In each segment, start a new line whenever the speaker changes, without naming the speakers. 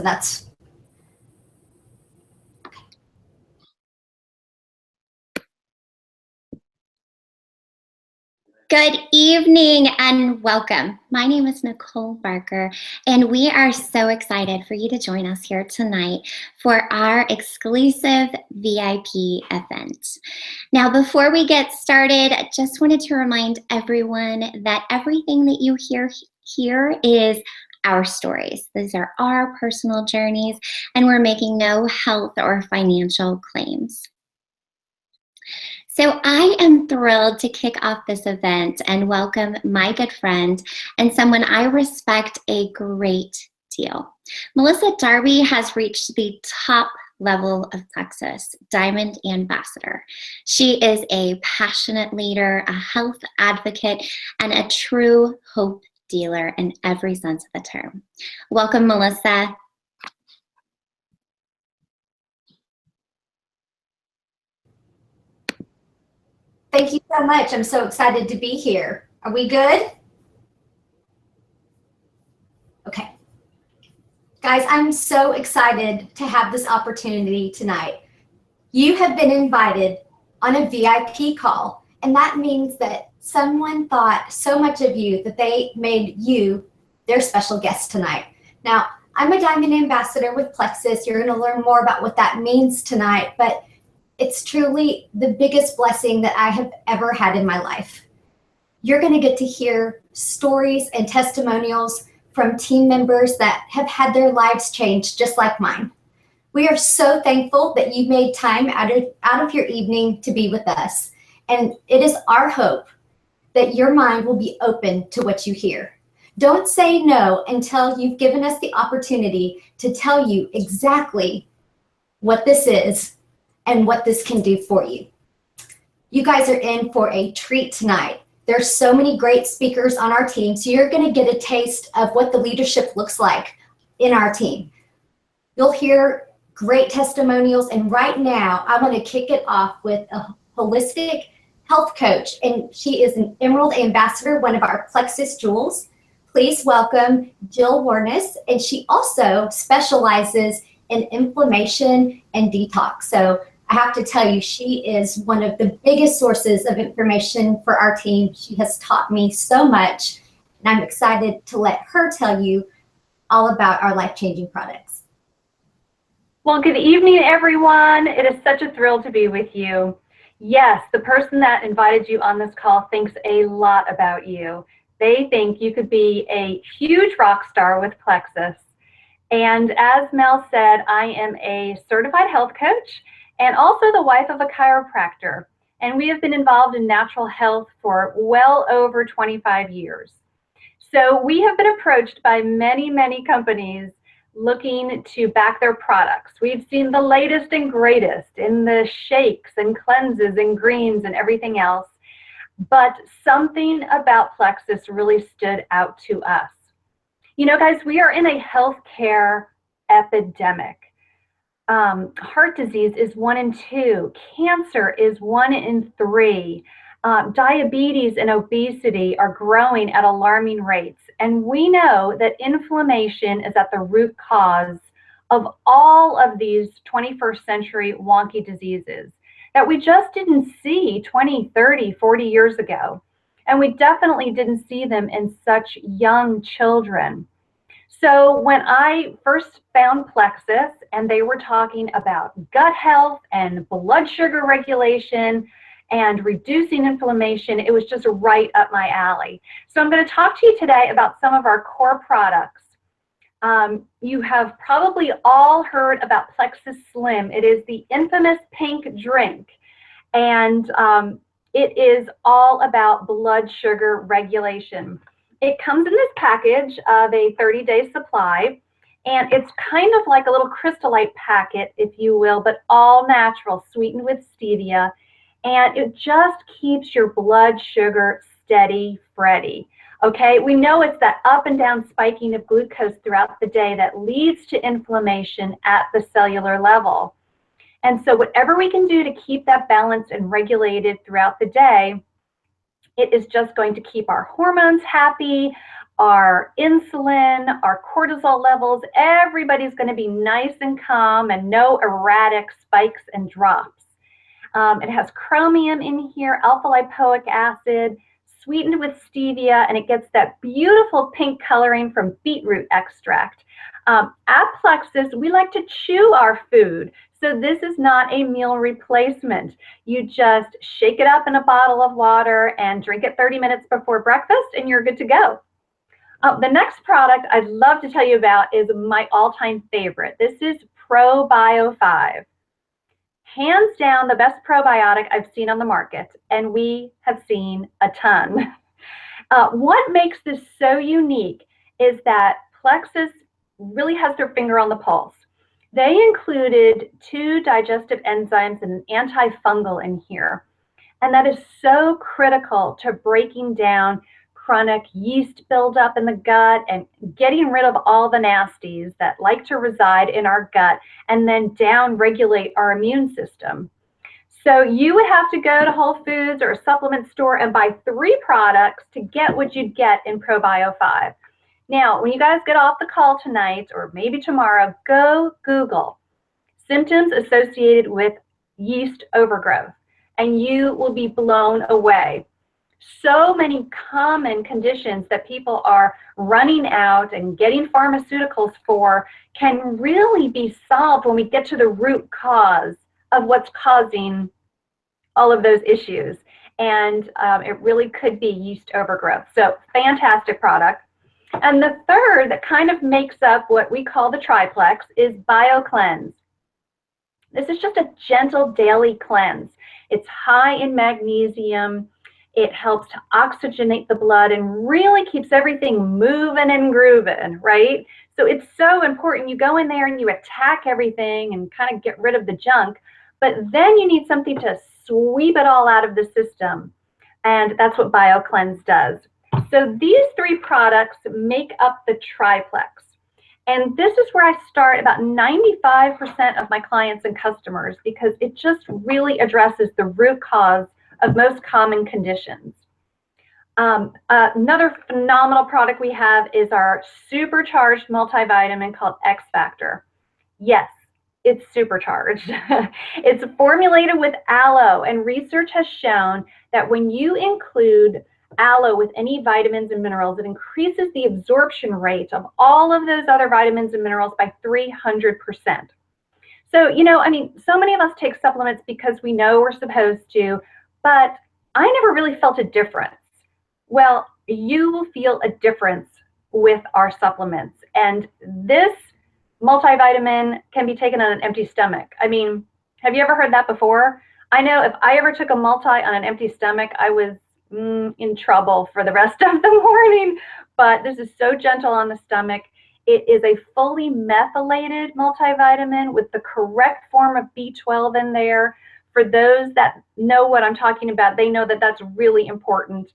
That's Good evening and welcome. My name is Nicole Barker, and we are so excited for you to join us here tonight for our exclusive VIP event. Now, before we get started, I just wanted to remind everyone that everything that you hear here is our stories. These are our personal journeys, and we're making no health or financial claims. So I am thrilled to kick off this event and welcome my good friend and someone I respect a great deal. Melissa Darby has reached the top level of Plexus, Diamond Ambassador. She is a passionate leader, a health advocate, and a true hope dealer in every sense of the term. Welcome, Melissa. Thank you so much. I'm so excited to be here. Are we good? Okay. Guys, I'm so excited to have this opportunity tonight. You have been invited on a VIP call, and that means that someone thought so much of you that they made you their special guest tonight. Now, I'm a Diamond Ambassador with Plexus. You're going to learn more about what that means tonight, but it's truly the biggest blessing that I have ever had in my life. You're going to get to hear stories and testimonials from team members that have had their lives changed just like mine. We are so thankful that you made time out of your evening to be with us. And it is our hope that your mind will be open to what you hear. Don't say no until you've given us the opportunity to tell you exactly what this is and what this can do for you. You guys are in for a treat tonight. There's so many great speakers on our team, so you're going to get a taste of what the leadership looks like in our team. You'll hear great testimonials, and right now I want to kick it off with a holistic health coach, and she is an Emerald Ambassador, one of our Plexus jewels. Please welcome Jill Warnes, and she also specializes in inflammation and detox. So I have to tell you, she is one of the biggest sources of information for our team. She has taught me so much, and I'm excited to let her tell you all about our life-changing products.
Well, good evening, everyone. It is such a thrill to be with you. Yes, the person that invited you on this call thinks a lot about you. They think you could be a huge rock star with Plexus. And as Mel said, I am a certified health coach and also the wife of a chiropractor. And we have been involved in natural health for well over 25 years. So we have been approached by many, many companies looking to back their products. We've seen the latest and greatest in the shakes and cleanses and greens and everything else. But something about Plexus really stood out to us. You know, guys, we are in a healthcare epidemic. Heart disease is 1 in 2. Cancer is 1 in 3. Diabetes and obesity are growing at alarming rates. And we know that inflammation is at the root cause of all of these 21st century wonky diseases that we just didn't see 20, 30, 40 years ago. And we definitely didn't see them in such young children. So when I first found Plexus and they were talking about gut health and blood sugar regulation and reducing inflammation, it was just right up my alley. So I'm going to talk to you today about some of our core products. You have probably all heard about Plexus Slim. It is the infamous pink drink. And it is all about blood sugar regulation. It comes in this package of a 30-day supply, and it's kind of like a little crystallite packet, if you will, but all natural, sweetened with stevia, and it just keeps your blood sugar steady, Freddy. Okay, we know it's that up and down spiking of glucose throughout the day that leads to inflammation at the cellular level. And so whatever we can do to keep that balanced and regulated throughout the day, it is just going to keep our hormones happy, our insulin, our cortisol levels. Everybody's going to be nice and calm and no erratic spikes and drops. It has chromium in here, alpha lipoic acid, sweetened with stevia, and it gets that beautiful pink coloring from beetroot extract. At Plexus, we like to chew our food, so this is not a meal replacement. You just shake it up in a bottle of water and drink it 30 minutes before breakfast, and you're good to go. The next product I'd love to tell you about is my all-time favorite. This is ProBio 5. Hands down, the best probiotic I've seen on the market, and we have seen a ton. What makes this so unique is that Plexus really has their finger on the pulse. They included 2 digestive enzymes and an antifungal in here, and that is so critical to breaking down chronic yeast buildup in the gut and getting rid of all the nasties that like to reside in our gut and then down-regulate our immune system. So you would have to go to Whole Foods or a supplement store and buy 3 products to get what you'd get in ProBio 5. Now, when you guys get off the call tonight or maybe tomorrow, go Google symptoms associated with yeast overgrowth, and you will be blown away. So many common conditions that people are running out and getting pharmaceuticals for can really be solved when we get to the root cause of what's causing all of those issues. And it really could be yeast overgrowth. So fantastic product. And the third that kind of makes up what we call the triplex is BioCleanse. This is just a gentle daily cleanse. It's high in magnesium. It helps to oxygenate the blood and really keeps everything moving and grooving, right? So it's so important. You go in there and you attack everything and kind of get rid of the junk, but then you need something to sweep it all out of the system. And that's what BioCleanse does. So these 3 products make up the triplex. And this is where I start about 95% of my clients and customers because it just really addresses the root cause of most common conditions. Another phenomenal product we have is our supercharged multivitamin called X Factor. Yes, it's supercharged. It's formulated with aloe, and research has shown that when you include aloe with any vitamins and minerals, it increases the absorption rate of all of those other vitamins and minerals by 300%. So, you know, I mean, so many of us take supplements because we know we're supposed to, but I never really felt a difference. Well, you will feel a difference with our supplements. And this multivitamin can be taken on an empty stomach. I mean, have you ever heard that before? I know if I ever took a multi on an empty stomach, I was in trouble for the rest of the morning. But this is so gentle on the stomach. It is a fully methylated multivitamin with the correct form of B12 in there. For those that know what I'm talking about, they know that that's really important.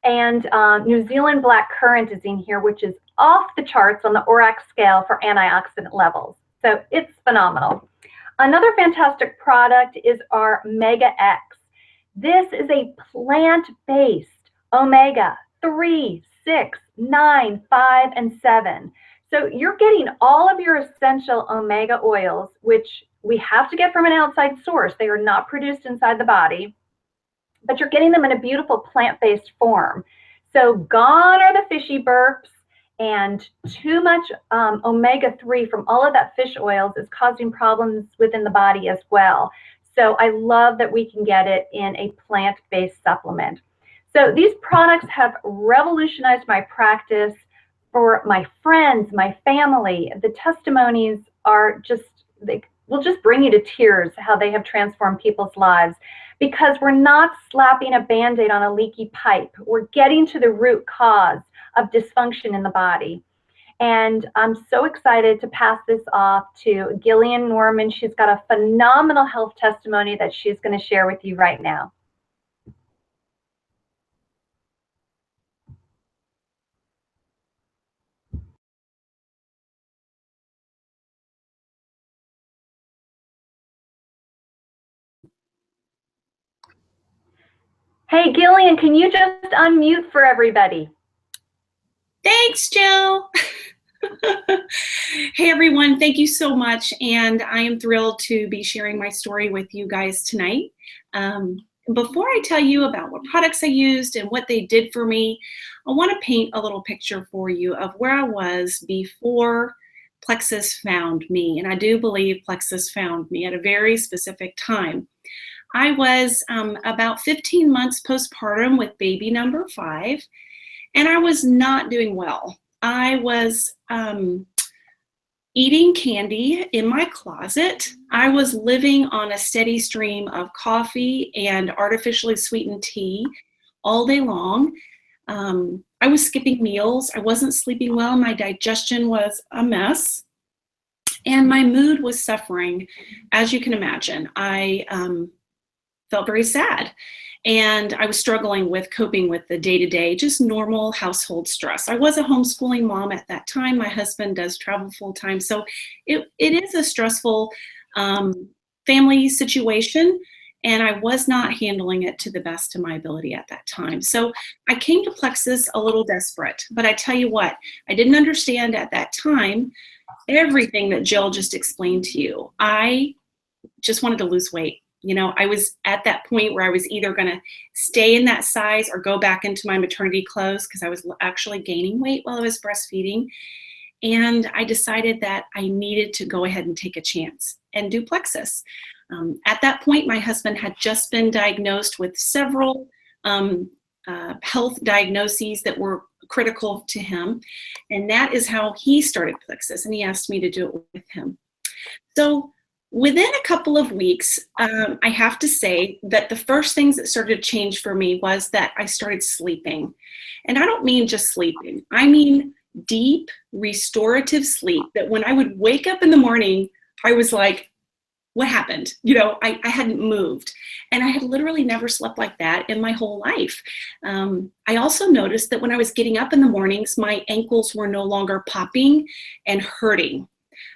And New Zealand black currant is in here, which is off the charts on the ORAC scale for antioxidant levels. So it's phenomenal. Another fantastic product is our Mega X. This is a plant-based omega 3, 6, 9, 5, and 7. So you're getting all of your essential omega oils, which we have to get from an outside source. They are not produced inside the body, but you're getting them in a beautiful plant-based form. So gone are the fishy burps, and too much omega-3 from all of that fish oils is causing problems within the body as well. So I love that we can get it in a plant-based supplement. So these products have revolutionized my practice for my friends, my family. The testimonies are just, they will just bring you to tears how they have transformed people's lives, because we're not slapping a Band-Aid on a leaky pipe. We're getting to the root cause of dysfunction in the body. And I'm so excited to pass this off to Gillian Norman. She's got a phenomenal health testimony that she's going to share with you right now. Hey, Gillian, can you just unmute for everybody?
Thanks, Jill. Hey, everyone. Thank you so much. And I am thrilled to be sharing my story with you guys tonight. Before I tell you about what products I used and what they did for me, I want to paint a little picture for you of where I was before Plexus found me. And I do believe Plexus found me at a very specific time. I was about 15 months postpartum with baby number 5, and I was not doing well. I was eating candy in my closet. I was living on a steady stream of coffee and artificially sweetened tea all day long. I was skipping meals. I wasn't sleeping well. My digestion was a mess. And my mood was suffering, as you can imagine. I felt very sad. And I was struggling with coping with the day-to-day, just normal household stress. I was a homeschooling mom at that time. My husband does travel full-time. So it is a stressful family situation. And I was not handling it to the best of my ability at that time. So I came to Plexus a little desperate. But I tell you what, I didn't understand at that time everything that Jill just explained to you. I just wanted to lose weight. You know, I was at that point where I was either going to stay in that size or go back into my maternity clothes because I was actually gaining weight while I was breastfeeding. And I decided that I needed to go ahead and take a chance and do Plexus. At that point, my husband had just been diagnosed with several health diagnoses that were critical to him. And that is how he started Plexus. And he asked me to do it with him. So within a couple of weeks, I have to say that the first things that started to change for me was that I started sleeping. And I don't mean just sleeping. I mean deep, restorative sleep that when I would wake up in the morning, I was like, what happened? You know, I hadn't moved. And I had literally never slept like that in my whole life. I also noticed that when I was getting up in the mornings, my ankles were no longer popping and hurting.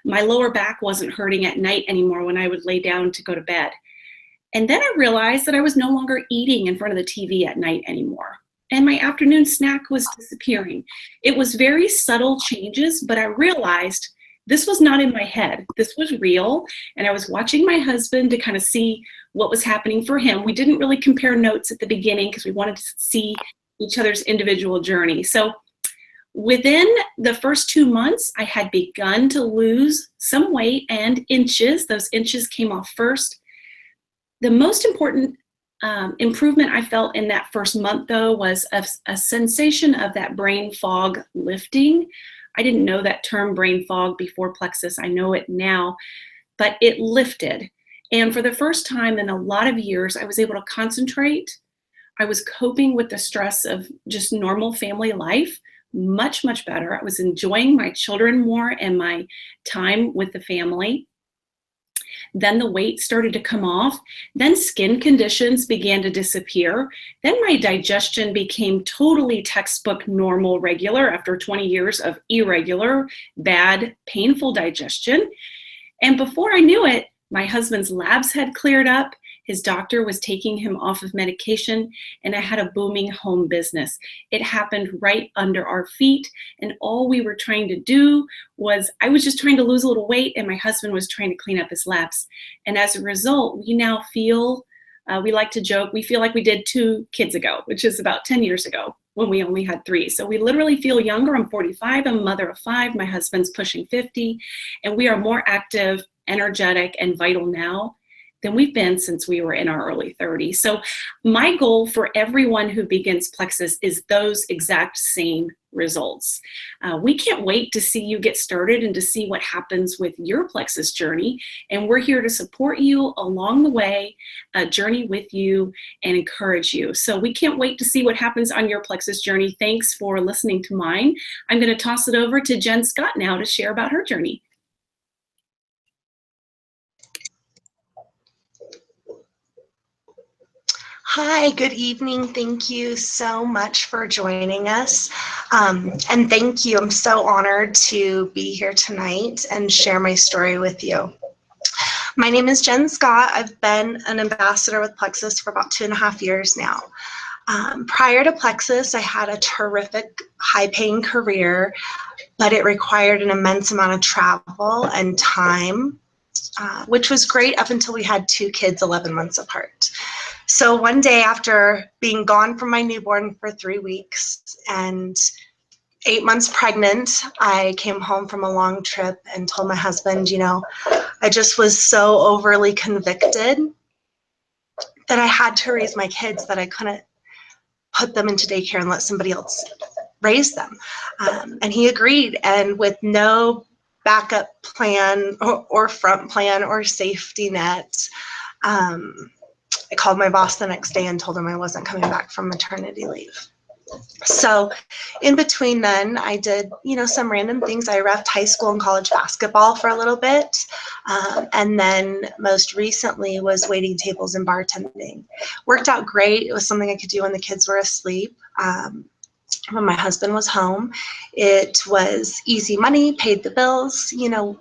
My lower back wasn't hurting at night anymore when I would lay down to go to bed. And then I realized that I was no longer eating in front of the TV at night anymore. And my afternoon snack was disappearing. It was very subtle changes, but I realized this was not in my head. This was real. And I was watching my husband to kind of see what was happening for him. We didn't really compare notes at the beginning because we wanted to see each other's individual journey. So within the first 2 months, I had begun to lose some weight and inches. Those inches came off first. The most important improvement I felt in that first month, though, was a sensation of that brain fog lifting. I didn't know that term brain fog before Plexus. I know it now, but it lifted. And for the first time in a lot of years, I was able to concentrate. I was coping with the stress of just normal family life much, much better. I was enjoying my children more and my time with the family. Then the weight started to come off. Then skin conditions began to disappear. Then my digestion became totally textbook normal, regular after 20 years of irregular, bad, painful digestion. And before I knew it, my husband's labs had cleared up. His doctor was taking him off of medication, and I had a booming home business. It happened right under our feet, and all we were trying to do was, I was just trying to lose a little weight, and my husband was trying to clean up his labs. And as a result, we now feel, we like to joke, we feel like we did 2 kids ago, which is about 10 years ago when we only had 3. So we literally feel younger. I'm 45, I'm a mother of 5, my husband's pushing 50, and we are more active, energetic, and vital now than we've been since we were in our early 30s. So my goal for everyone who begins Plexus is those exact same results. We can't wait to see you get started and to see what happens with your Plexus journey. And we're here to support you along the way, journey with you, and encourage you. So we can't wait to see what happens on your Plexus journey. Thanks for listening to mine. I'm going to toss it over to Jen Scott now to share about her journey.
Hi, good evening. Thank you so much for joining us. And thank you. I'm so honored to be here tonight and share my story with you. My name is Jen Scott. I've been an ambassador with Plexus for about 2.5 years now. Prior to Plexus, I had a terrific, high-paying career, but it required an immense amount of travel and time, which was great up until we had 2 kids 11 months apart. So one day after being gone from my newborn for 3 weeks and 8 months pregnant, I came home from a long trip and told my husband, I just was so overly convicted that I had to raise my kids, that I couldn't put them into daycare and let somebody else raise them. And he agreed, and with no backup plan or front plan or safety net, I called my boss the next day and told him I wasn't coming back from maternity leave. So in between then, I did, some random things. I reffed high school and college basketball for a little bit. And then most recently was waiting tables and bartending. Worked out great. It was something I could do when the kids were asleep. When my husband was home, it was easy money, paid the bills.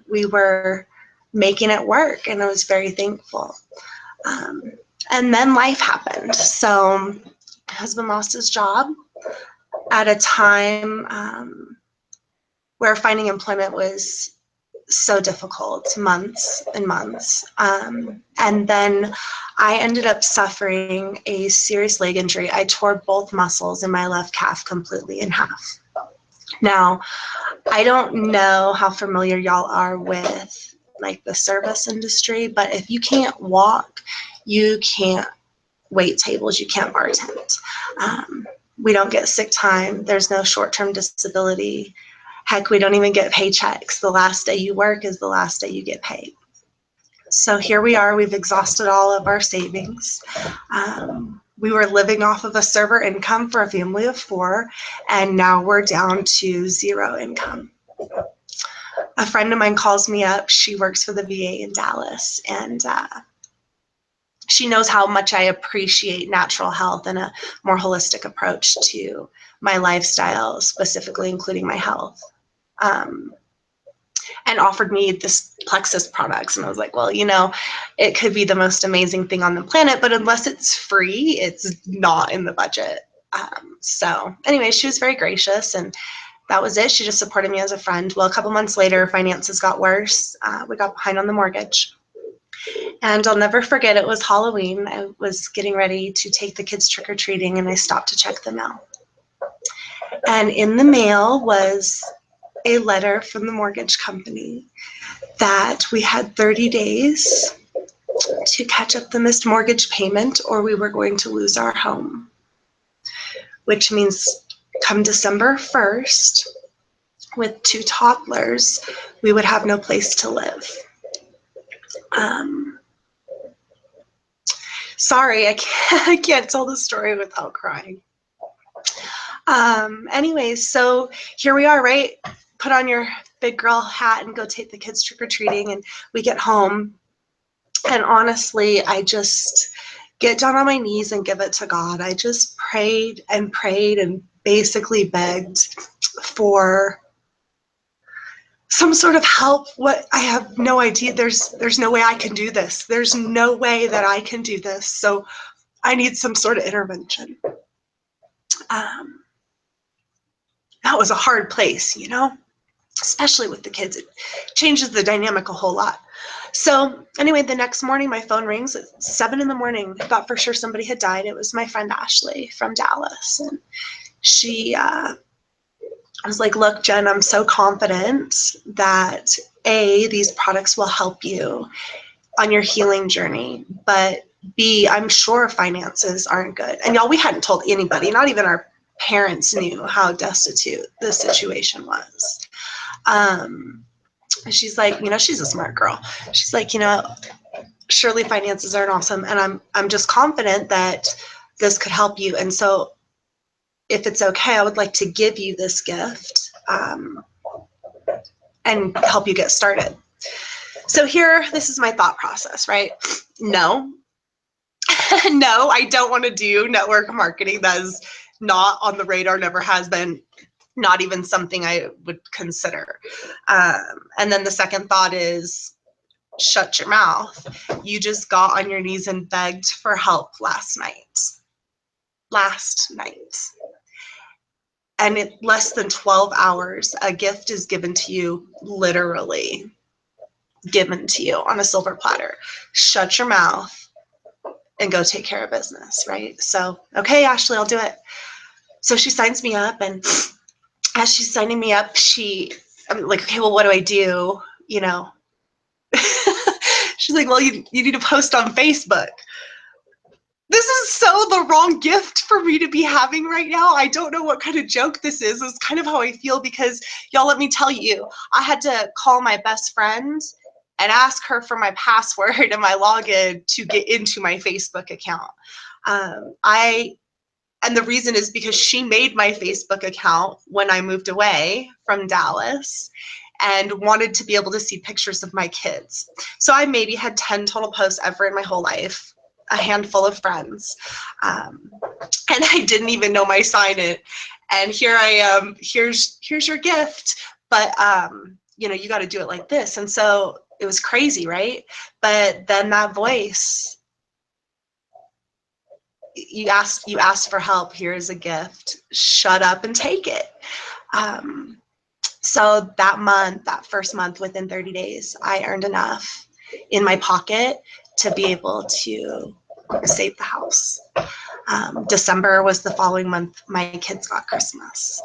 We were making it work, and I was very thankful. And then life happened. So my husband lost his job at a time where finding employment was so difficult, months and months. And then I ended up suffering a serious leg injury. I tore both muscles in my left calf completely in half. Now, I don't know how familiar y'all are with like the service industry, but if you can't walk, you can't wait tables, you can't bartend. We don't get sick time. There's no short-term disability. Heck, we don't even get paychecks. The last day you work is the last day you get paid. So here we are. We've exhausted all of our savings. We were living off of a server income for a family of 4, and now we're down to 0 income. A friend of mine calls me up. She works for the VA in Dallas, and she knows how much I appreciate natural health and a more holistic approach to my lifestyle, specifically including my health, and offered me this Plexus products. And I was like, well, it could be the most amazing thing on the planet, but unless it's free, it's not in the budget. So anyway, she was very gracious, and that was it. She just supported me as a friend. Well, a couple months later, finances got worse. We got behind on the mortgage. And I'll never forget, it was Halloween. I was getting ready to take the kids trick-or-treating, and I stopped to check the mail. And in the mail was a letter from the mortgage company that we had 30 days to catch up the missed mortgage payment, or we were going to lose our home, which means come December 1st, with 2 toddlers, we would have no place to live. Sorry, I can't tell the story without crying. Anyways, so here we are, right? Put on your big girl hat and go take the kids trick-or-treating, and we get home. And honestly, I just get down on my knees and give it to God. I just prayed and basically begged for some sort of help. What, I have no idea. There's no way I can do this. There's no way that I can do this. So I need some sort of intervention. That was a hard place, especially with the kids. It changes the dynamic a whole lot. So anyway, the next morning my phone rings at 7 in the morning. I thought for sure somebody had died. It was my friend Ashley from Dallas. And I was like, look, Jen, I'm so confident that A, these products will help you on your healing journey, but B, I'm sure finances aren't good. And y'all, we hadn't told anybody, not even our parents knew how destitute the situation was. She's like, she's a smart girl. She's like, surely finances aren't awesome. And I'm just confident that this could help you. And so if it's okay, I would like to give you this gift and help you get started. So this is my thought process, right? No, no, I don't want to do network marketing. That is not on the radar, never has been, not even something I would consider. And then the second thought is, shut your mouth. You just got on your knees and begged for help last night. last night. And in less than 12 hours, a gift is given to you, literally given to you on a silver platter. Shut your mouth and go take care of business, right? So, okay, Ashley, I'll do it. So she signs me up, and as she's signing me up, I'm like, okay, well, what do I do? You know, she's like, well, you need to post on Facebook. This is so the wrong gift for me to be having right now. I don't know what kind of joke this is. It's kind of how I feel because, y'all, let me tell you, I had to call my best friend and ask her for my password and my login to get into my Facebook account. And the reason is because she made my Facebook account when I moved away from Dallas and wanted to be able to see pictures of my kids. So I maybe had 10 total posts ever in my whole life, a handful of friends. And I didn't even know my sign in. And here I am, here's your gift. But, you know, you got to do it like this. And so it was crazy, right? But then that voice, you asked for help, here's a gift, shut up and take it. So that first month, within 30 days, I earned enough in my pocket to be able to save the house. December was the following month my kids got Christmas.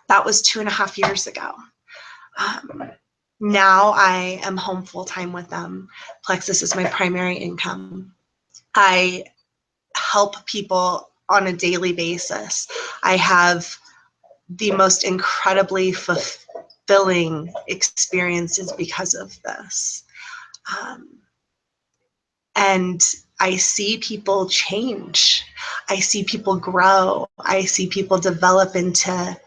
That was 2.5 years ago. Now I am home full-time with them. Plexus is my primary income. I help people on a daily basis. I have the most incredibly fulfilling experiences because of this. And I see people change. I see people grow. I see people develop into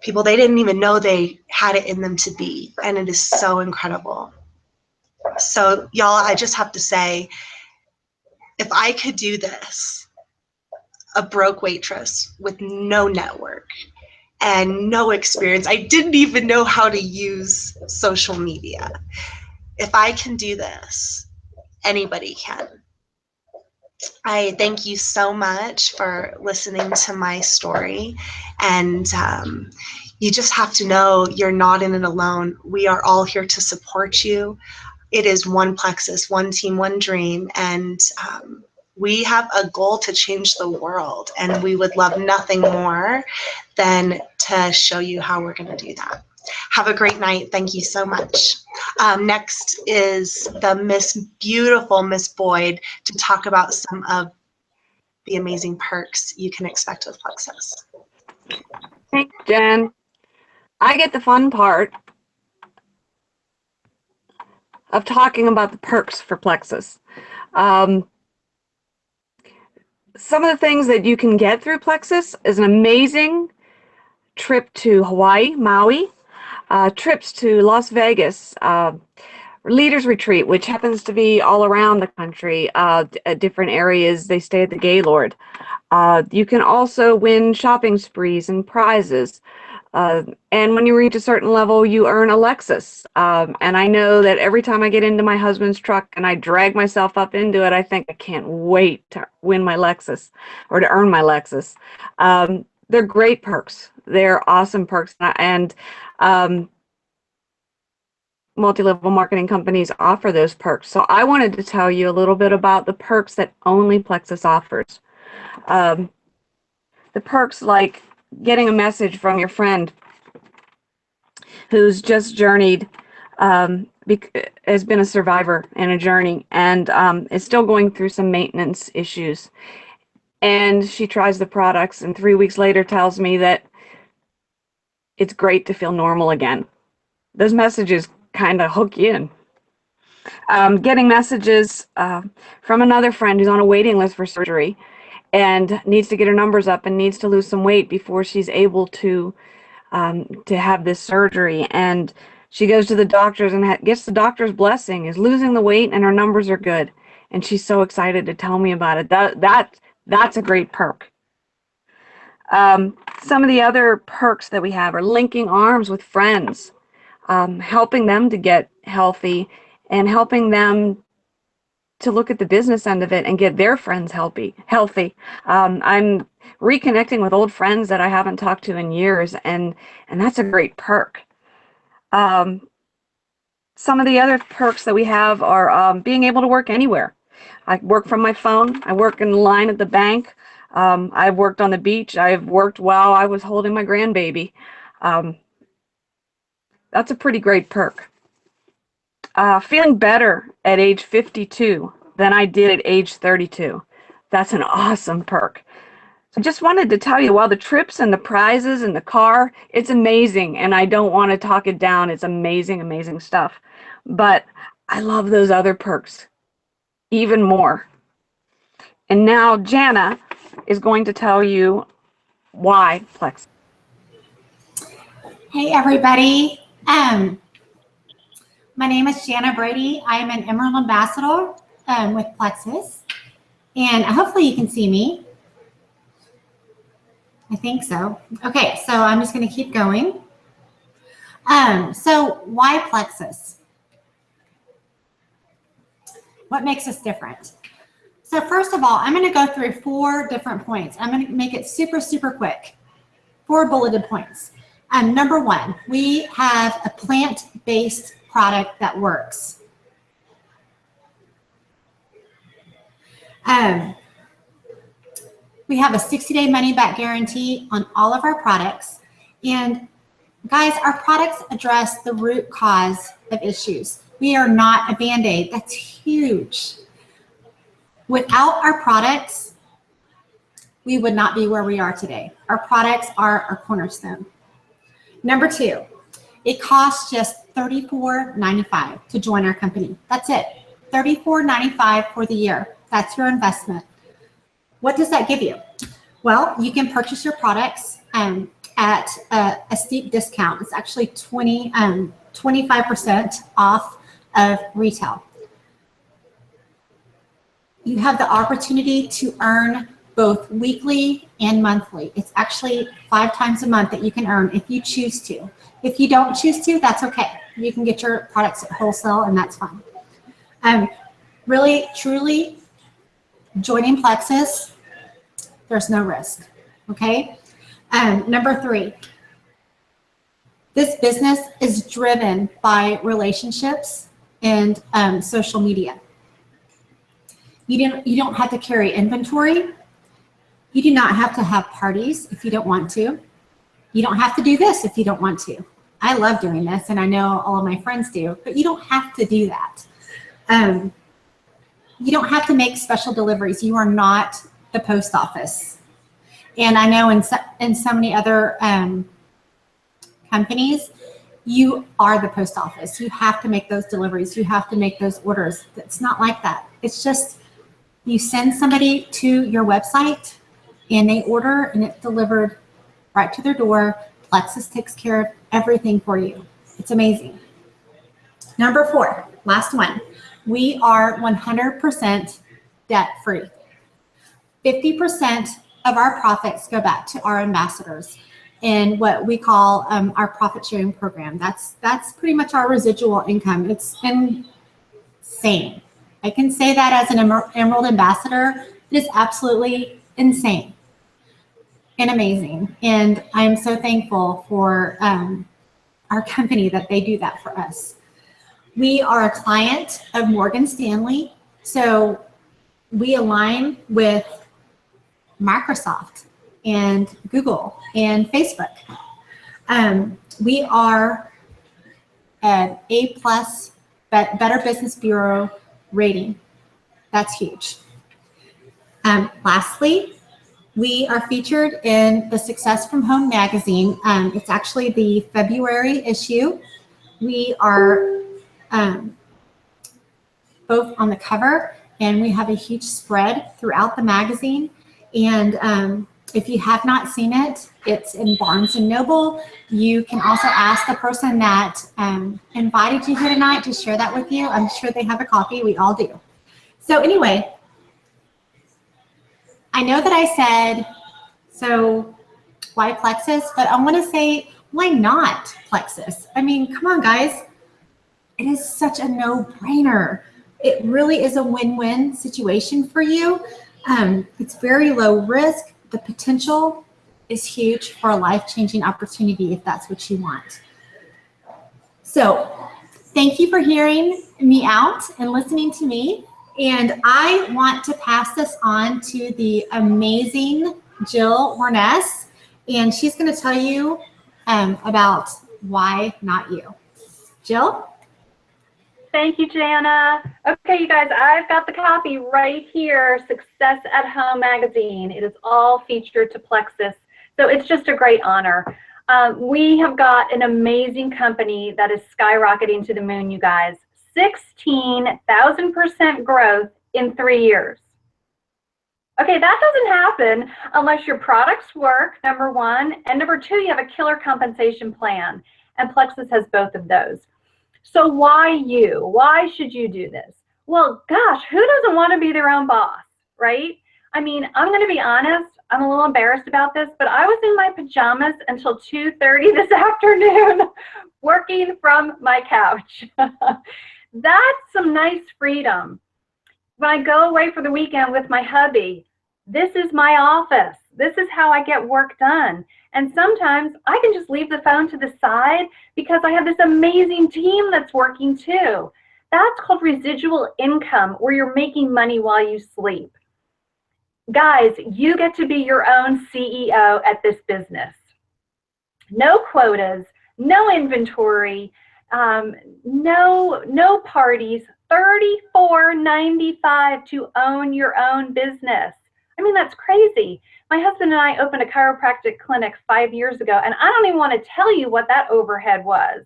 people they didn't even know they had it in them to be. And it is so incredible. So, y'all, I just have to say, if I could do this, a broke waitress with no network and no experience, I didn't even know how to use social media. If I can do this, anybody can. I thank you so much for listening to my story. And you just have to know you're not in it alone. We are all here to support you. It is one Plexus, one team, one dream. And we have a goal to change the world. And we would love nothing more than to show you how we're going to do that. Have a great night. Thank you so much. Next is the beautiful Miss Boyd to talk about some of the amazing perks you can expect with Plexus.
Thanks, Jen. I get the fun part of talking about the perks for Plexus. Some of the things that you can get through Plexus is an amazing trip to Hawaii, Maui, trips to Las Vegas, Leaders Retreat, which happens to be all around the country, at different areas. They stay at the Gaylord. You can also win shopping sprees and prizes. And when you reach a certain level, you earn a Lexus. And I know that every time I get into my husband's truck and I drag myself up into it, I think I can't wait to win my Lexus or to earn my Lexus. They're great perks. They're awesome perks. And multi-level marketing companies offer those perks. So I wanted to tell you a little bit about the perks that only Plexus offers. The perks like getting a message from your friend who's just journeyed, has been a survivor in a journey and is still going through some maintenance issues. And she tries the products and 3 weeks later tells me that it's great to feel normal again. Those messages kind of hook you in. Getting messages from another friend who's on a waiting list for surgery and needs to get her numbers up and needs to lose some weight before she's able to have this surgery. And she goes to the doctors and gets the doctor's blessing, is losing the weight and her numbers are good. And she's so excited to tell me about it. That's a great perk. Some of the other perks that we have are linking arms with friends, helping them to get healthy and helping them to look at the business end of it and get their friends healthy. I'm reconnecting with old friends that I haven't talked to in years, and that's a great perk. Some of the other perks that we have are being able to work anywhere. I work from my phone. I work in line at the bank. I've worked on the beach. I've worked while I was holding my grandbaby. That's a pretty great perk. Feeling better at age 52 than I did at age 32. That's an awesome perk. So I just wanted to tell you, while the trips and the prizes and the car, it's amazing, and I don't want to talk it down. It's amazing, amazing stuff. But I love those other perks even more. And now Jana is going to tell you why Plexus.
Hey everybody, my name is Jana Brady. I am an Emerald Ambassador with Plexus, and hopefully you can see me. I think so. Okay, so I'm just going to keep going. So why Plexus? What makes us different? So first of all, I'm going to go through 4 different points. I'm going to make it super, super quick. 4 bulleted points. Number 1, we have a plant-based product that works. We have a 60-day money-back guarantee on all of our products. And guys, our products address the root cause of issues. We are not a Band-Aid. That's huge. Without our products, we would not be where we are today. Our products are our cornerstone. Number 2, it costs just $34.95 to join our company. That's it. $34.95 for the year. That's your investment. What does that give you? Well, you can purchase your products at a steep discount. It's actually 25% off of retail. You have the opportunity to earn both weekly and monthly. It's actually 5 times a month that you can earn if you choose to. If you don't choose to, that's okay. You can get your products at wholesale, and that's fine. Really, truly, joining Plexus, there's no risk, okay? Number 3, this business is driven by relationships and social media. You don't have to carry inventory. You do not have to have parties if you don't want to. You don't have to do this if you don't want to. I love doing this, and I know all of my friends do, but you don't have to do that. You don't have to make special deliveries. You are not the post office. And I know in so many other companies, you are the post office. You have to make those deliveries. You have to make those orders. It's not like that. It's just you send somebody to your website and they order and it's delivered right to their door. Plexus takes care of everything for you. It's amazing. Number 4, last one. We are 100% debt-free. 50% of our profits go back to our ambassadors in what we call our profit sharing program. That's pretty much our residual income. It's insane. I can say that as an Emerald Ambassador. It is absolutely insane and amazing. And I'm so thankful for our company that they do that for us. We are a client of Morgan Stanley, so we align with Microsoft and Google and Facebook. We are an A+ Better Business Bureau rating. That's huge. Lastly, we are featured in the Success from Home magazine. It's actually the February issue. We are both on the cover, and we have a huge spread throughout the magazine. And if you have not seen it, it's in Barnes & Noble. You can also ask the person that invited you here tonight to share that with you. I'm sure they have a copy. We all do. So anyway, I know that I said, so why Plexus? But I want to say, why not Plexus? I mean, come on, guys. It is such a no-brainer. it really is a win-win situation for you. It's very low risk. The potential is huge for a life-changing opportunity if that's what you want. So thank you for hearing me out and listening to me. And I want to pass this on to the amazing Jill Warness, and she's going to tell you about why not you. Jill?
Thank you, Jana. Okay, you guys, I've got the copy right here, Success at Home magazine. It is all featured to Plexus, so it's just a great honor. We have got an amazing company that is skyrocketing to the moon, you guys. 16,000% growth in 3 years. Okay, that doesn't happen unless your products work, number one, and number two, you have a killer compensation plan, and Plexus has both of those. So why you? Why should you do this? Well, gosh, who doesn't want to be their own boss, right? I mean, I'm going to be honest, I'm a little embarrassed about this, but I was in my pajamas until 2:30 this afternoon working from my couch. That's some nice freedom. When I go away for the weekend with my hubby, this is my office. This is how I get work done. And sometimes I can just leave the phone to the side because I have this amazing team that's working too. That's called residual income, where you're making money while you sleep. Guys, you get to be your own CEO at this business. No quotas, no inventory, no parties, $34.95 to own your own business. I mean, that's crazy. My husband and I opened a chiropractic clinic 5 years ago, and I don't even want to tell you what that overhead was.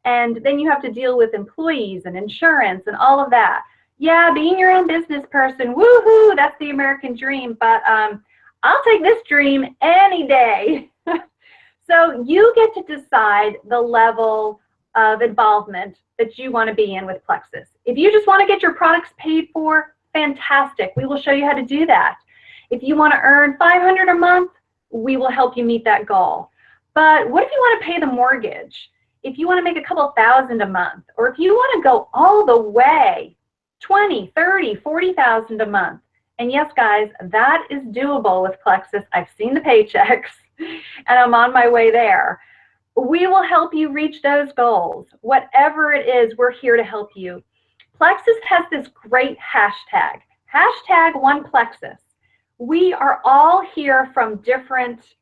And then you have to deal with employees and insurance and all of that. Yeah, being your own business person, woohoo, that's the American dream, but I'll take this dream any day. So you get to decide the level of involvement that you want to be in with Plexus. If you just want to get your products paid for, fantastic. We will show you how to do that. If you want to earn $500 a month, we will help you meet that goal. But what if you want to pay the mortgage? If you want to make a couple thousand a month, or if you want to go all the way, 20, 30, 40,000 a month. And yes, guys, that is doable with Plexus. I've seen the paychecks and I'm on my way there. We will help you reach those goals. Whatever it is, we're here to help you. Plexus has this great hashtag, #OnePlexus. We are all here from different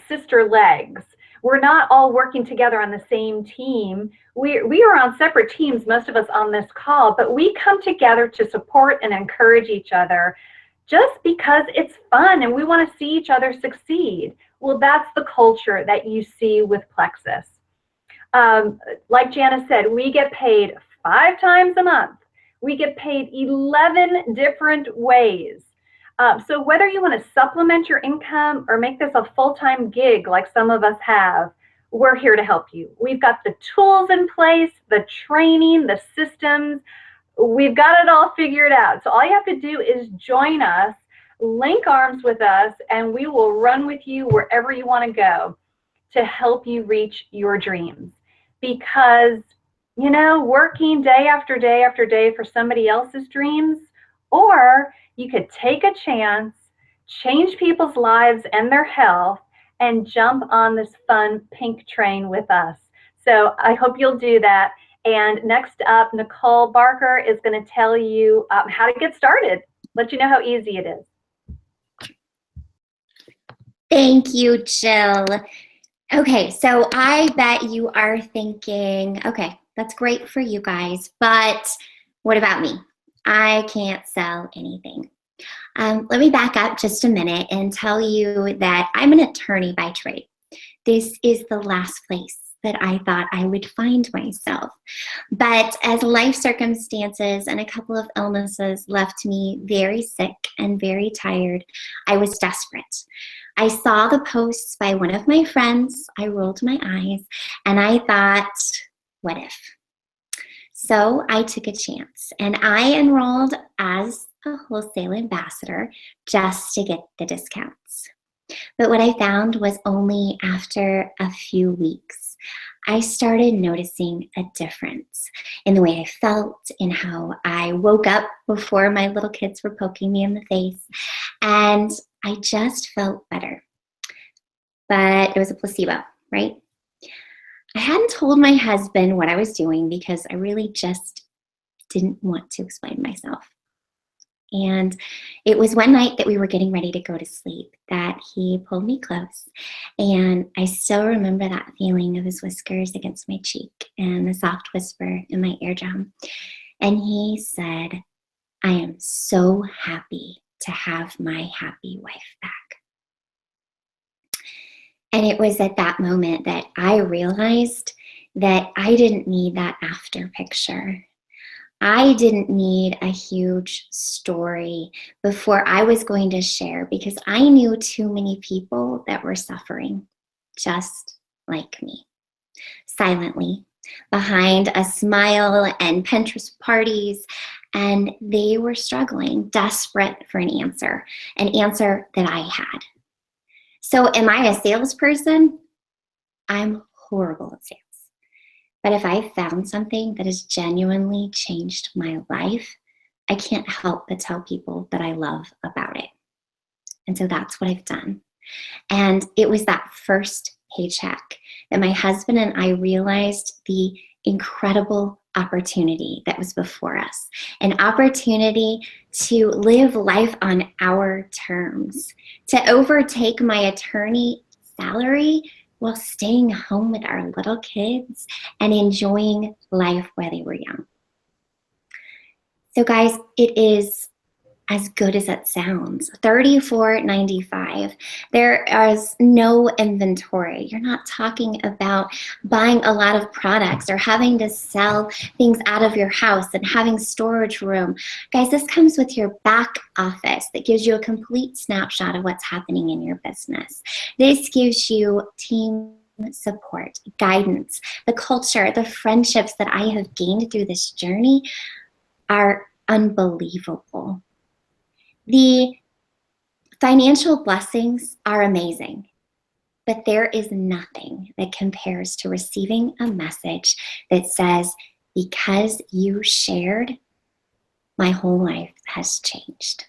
sister legs. We're not all working together on the same team. We are on separate teams, most of us on this call, but we come together to support and encourage each other just because it's fun and we want to see each other succeed. Well, that's the culture that you see with Plexus. Like Jana said, we get paid 5 times a month. We get paid 11 different ways. So whether you want to supplement your income or make this a full-time gig like some of us have, we're here to help you. We've got the tools in place, the training, the systems. We've got it all figured out. So all you have to do is join us, link arms with us, and we will run with you wherever you want to go to help you reach your dreams. Because, you know, working day after day after day for somebody else's dreams, or you could take a chance, change people's lives and their health, and jump on this fun pink train with us. So I hope you'll do that. And next up, Nicole Barker is going to tell you how to get started, let you know how easy it is.
Thank you, Jill. Okay, so I bet you are thinking, okay, that's great for you guys, but what about me? I can't sell anything. Let me back up just a minute and tell you that I'm an attorney by trade. This is the last place that I thought I would find myself. But as life circumstances and a couple of illnesses left me very sick and very tired, I was desperate. I saw the posts by one of my friends, I rolled my eyes, and I thought, what if? So I took a chance and I enrolled as a wholesale ambassador just to get the discounts. But what I found was only after a few weeks, I started noticing a difference in the way I felt, in how I woke up before my little kids were poking me in the face, and I just felt better. But it was a placebo, right? I hadn't told my husband what I was doing because I really just didn't want to explain myself. And it was one night that we were getting ready to go to sleep that he pulled me close. And I still remember that feeling of his whiskers against my cheek and the soft whisper in my eardrum. And he said, "I am so happy to have my happy wife back." And it was at that moment that I realized that I didn't need that after picture. I didn't need a huge story before I was going to share, because I knew too many people that were suffering just like me, silently, behind a smile and Pinterest parties, and they were struggling, desperate for an answer that I had. So am I a salesperson? I'm horrible at sales. But if I found something that has genuinely changed my life, I can't help but tell people that I love about it. And so that's what I've done. And it was that first paycheck that my husband and I realized the incredible opportunity that was before us, an opportunity to live life on our terms, to overtake my attorney salary while staying home with our little kids and enjoying life while they were young. So guys, it is as good as it sounds. $34.95. There is no inventory. You're not talking about buying a lot of products or having to sell things out of your house and having storage room. Guys, this comes with your back office that gives you a complete snapshot of what's happening in your business. This gives you team support, guidance, the culture, the friendships that I have gained through this journey are unbelievable. The financial blessings are amazing, but there is nothing that compares to receiving a message that says, "Because you shared, my whole life has changed."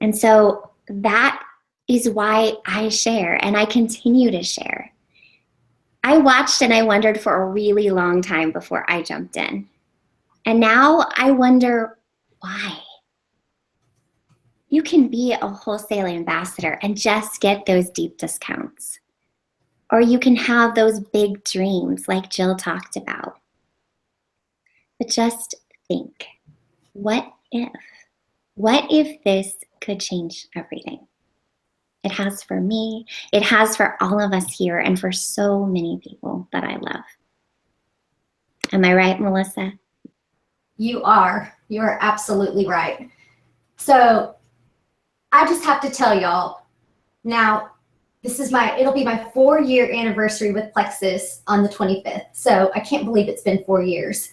And so that is why I share, and I continue to share. I watched and I wondered for a really long time before I jumped in. And now I wonder why. You can be a wholesale ambassador and just get those deep discounts. Or you can have those big dreams like Jill talked about. But just think, what if? What if this could change everything? It has for me, it has for all of us here, and for so many people that I love. Am I right, Melissa?
You are absolutely right. So I just have to tell y'all, now it'll be my 4-year anniversary with Plexus on the 25th. So I can't believe it's been 4 years.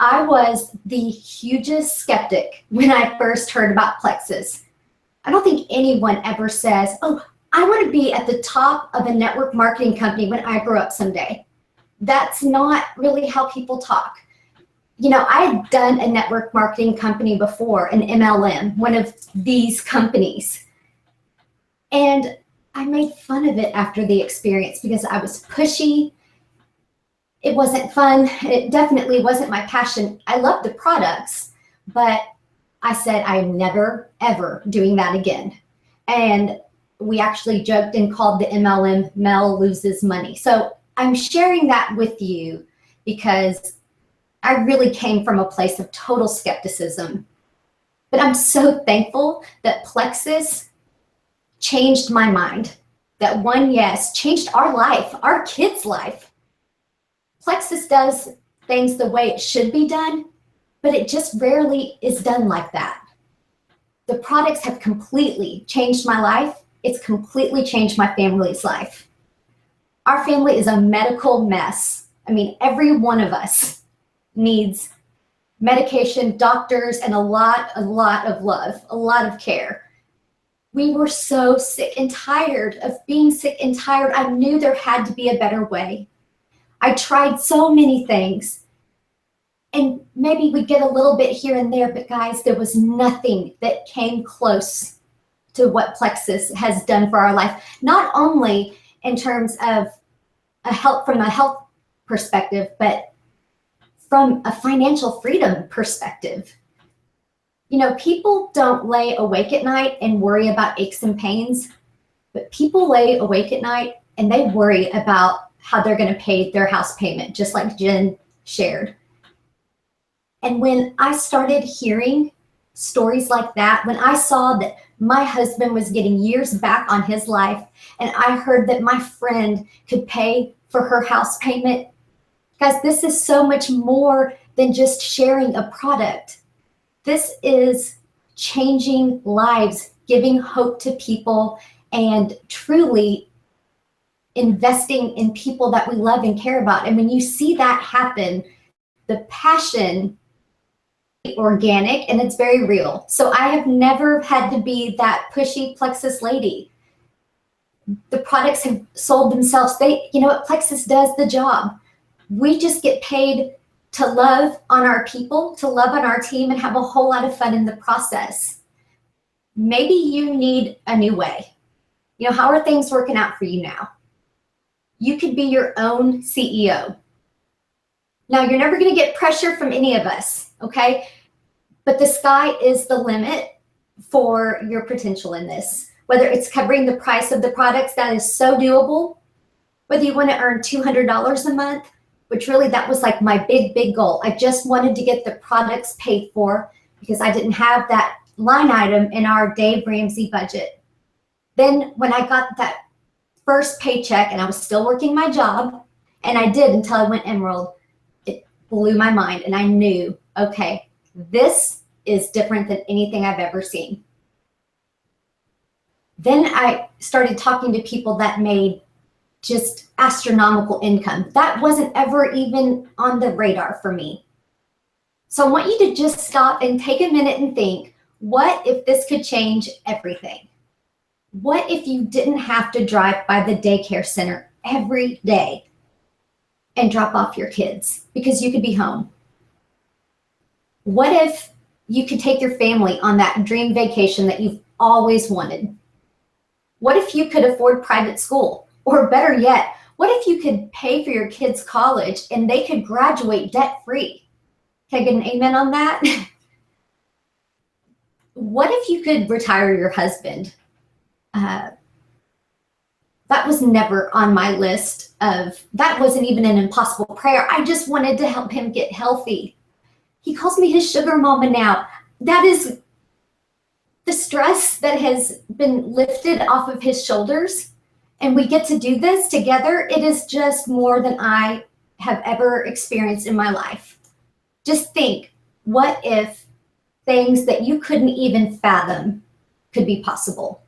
I was the hugest skeptic when I first heard about Plexus. I don't think anyone ever says, "Oh, I want to be at the top of a network marketing company when I grow up someday." That's not really how people talk. You know, I had done a network marketing company before, an MLM, one of these companies. And I made fun of it after the experience because I was pushy. It wasn't fun. It definitely wasn't my passion. I loved the products, but I said, I'm never, ever doing that again. And we actually joked and called the MLM Mel Loses Money. So I'm sharing that with you because I really came from a place of total skepticism. But I'm so thankful that Plexus changed my mind. That one yes changed our life, our kids' life. Plexus does things the way it should be done, but it just rarely is done like that. The products have completely changed my life. It's completely changed my family's life. Our family is a medical mess. I mean, every one of us needs medication, doctors, and a lot of love, a lot of care. We were so sick and tired of being sick and tired. I knew there had to be a better way. I tried so many things. And maybe we'd get a little bit here and there, but guys, there was nothing that came close to what Plexus has done for our life. Not only in terms of from a health perspective, but from a financial freedom perspective. You know, people don't lay awake at night and worry about aches and pains, but people lay awake at night and they worry about how they're going to pay their house payment, just like Jen shared. And when I started hearing stories like that, when I saw that my husband was getting years back on his life, and I heard that my friend could pay for her house payment, guys, this is so much more than just sharing a product. This is changing lives, giving hope to people, and truly investing in people that we love and care about. And when you see that happen, the passion is organic and it's very real. So I have never had to be that pushy Plexus lady. The products have sold themselves. You know what, Plexus does the job. We just get paid to love on our people, to love on our team, and have a whole lot of fun in the process. Maybe you need a new way. You know, how are things working out for you now? You could be your own CEO. Now, you're never going to get pressure from any of us, okay? But the sky is the limit for your potential in this. Whether it's covering the price of the products, that is so doable. Whether you want to earn $200 a month, which really that was like my big goal. I just wanted to get the products paid for because I didn't have that line item in our Dave Ramsey budget. Then when I got that first paycheck and I was still working my job, and I did until I went Emerald, it blew my mind and I knew, okay, this is different than anything I've ever seen. Then I started talking to people that made just astronomical income. That wasn't ever even on the radar for me. So I want you to just stop and take a minute and think, what if this could change everything? What if you didn't have to drive by the daycare center every day and drop off your kids because you could be home? What if you could take your family on that dream vacation that you've always wanted? What if you could afford private school? Or better yet, what if you could pay for your kids' college and they could graduate debt-free? Can I get an amen on that? What if you could retire your husband? That was never on my list that wasn't even an impossible prayer. I just wanted to help him get healthy. He calls me his sugar mama now. That is the stress that has been lifted off of his shoulders. And we get to do this together. It is just more than I have ever experienced in my life. Just think, what if things that you couldn't even fathom could be possible?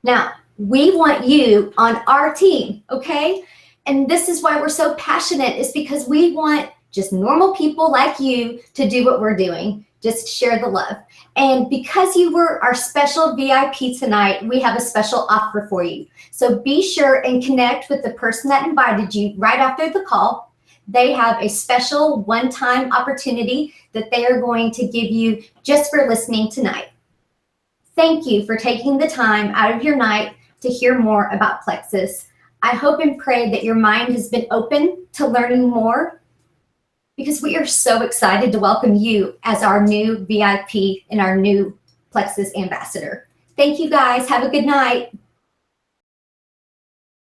Now, we want you on our team, okay? And this is why we're so passionate, is because we want just normal people like you to do what we're doing. Just share the love. And because you were our special VIP tonight, we have a special offer for you. So be sure and connect with the person that invited you right after the call. They have a special one-time opportunity that they are going to give you just for listening tonight. Thank you for taking the time out of your night to hear more about Plexus. I hope and pray that your mind has been open to learning more, because we are so excited to welcome you as our new VIP and our new Plexus ambassador. Thank you guys. Have a good night.